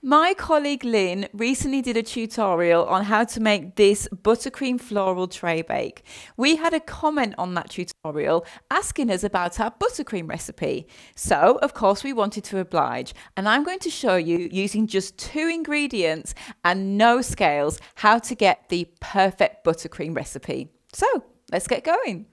My colleague Lynn recently did a tutorial on how to make this buttercream floral tray bake. We had a comment on that tutorial asking us about our buttercream recipe. So, of course, we wanted to oblige. And I'm going to show you, using just 2 ingredients and no scales, how to get the perfect buttercream recipe. So, let's get going.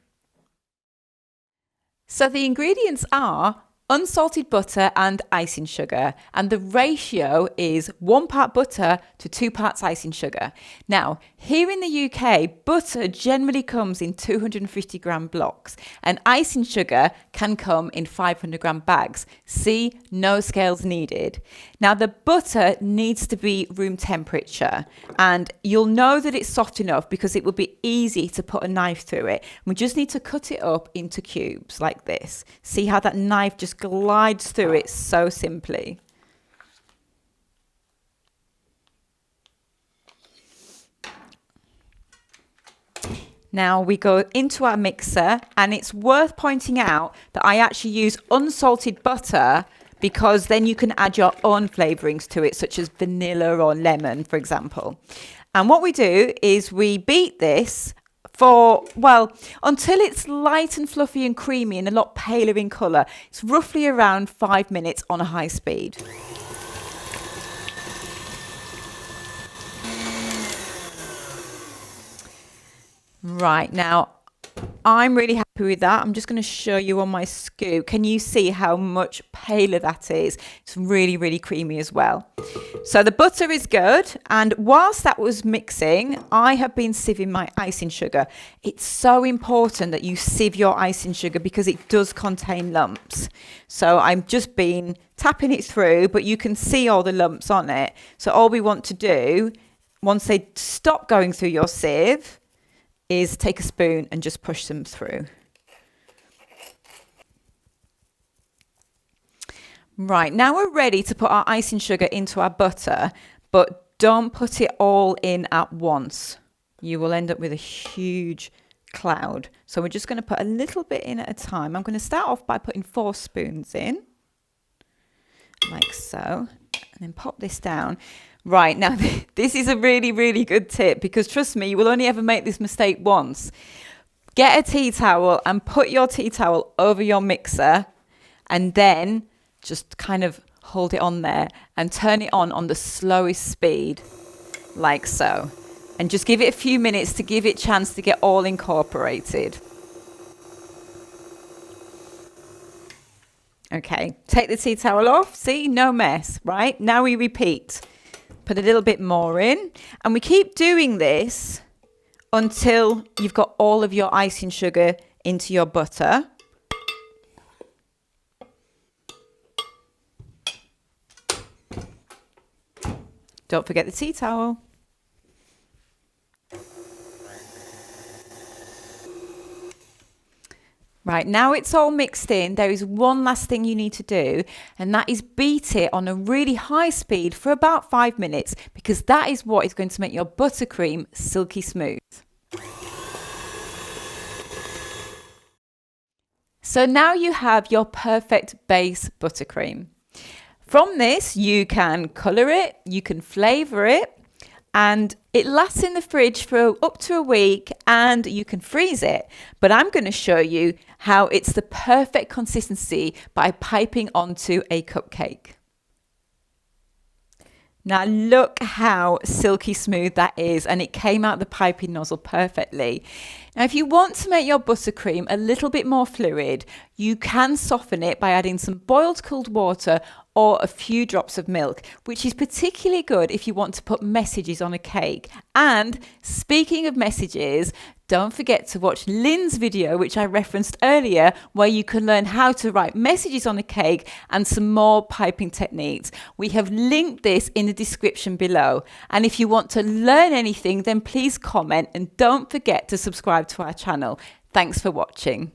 So the ingredients are unsalted butter and icing sugar, and the ratio is 1 part butter to 2 parts icing sugar. Now, here in the UK, butter generally comes in 250 gram blocks, and icing sugar can come in 500 gram bags. See, no scales needed. Now, the butter needs to be room temperature, and you'll know that it's soft enough because it will be easy to put a knife through it. We just need to cut it up into cubes like this. See how that knife just glides through it so simply. Now we go into our mixer, and it's worth pointing out that I actually use unsalted butter because then you can add your own flavourings to it, such as vanilla or lemon, for example. And what we do is we beat this for, well, until it's light and fluffy and creamy and a lot paler in colour. It's roughly around 5 minutes on a high speed. Right, now I'm really happy with that. I'm just going to show you on my scoop. Can you see how much paler that is? It's really, really creamy as well. So the butter is good. And whilst that was mixing, I have been sieving my icing sugar. It's so important that you sieve your icing sugar because it does contain lumps. So I've just been tapping it through, but you can see all the lumps on it. So all we want to do, once they stop going through your sieve, is take a spoon and just push them through. Right, now we're ready to put our icing sugar into our butter, but don't put it all in at once. You will end up with a huge cloud. So we're just going to put a little bit in at a time. I'm going to start off by putting 4 spoons in, like so, and then pop this down. Right, now this is a really, really good tip because trust me, you will only ever make this mistake once. Get a tea towel and put your tea towel over your mixer, and then just kind of hold it on there and turn it on the slowest speed, like so. And just give it a few minutes to give it a chance to get all incorporated. Okay, take the tea towel off. See, no mess, right? Now we repeat. Put a little bit more in, and we keep doing this until you've got all of your icing sugar into your butter. Don't forget the tea towel. Right, now it's all mixed in, there is one last thing you need to do, and that is beat it on a really high speed for about 5 minutes, because that is what is going to make your buttercream silky smooth. So now you have your perfect base buttercream. From this, you can colour it, you can flavour it, and it lasts in the fridge for up to a week, and you can freeze it. But I'm going to show you how it's the perfect consistency by piping onto a cupcake. Now look how silky smooth that is, and it came out the piping nozzle perfectly. Now if you want to make your buttercream a little bit more fluid, you can soften it by adding some boiled cold water or a few drops of milk, which is particularly good if you want to put messages on a cake. And speaking of messages, don't forget to watch Lynn's video, which I referenced earlier, where you can learn how to write messages on a cake and some more piping techniques. We have linked this in the description below. And if you want to learn anything, then please comment, and don't forget to subscribe to our channel. Thanks for watching.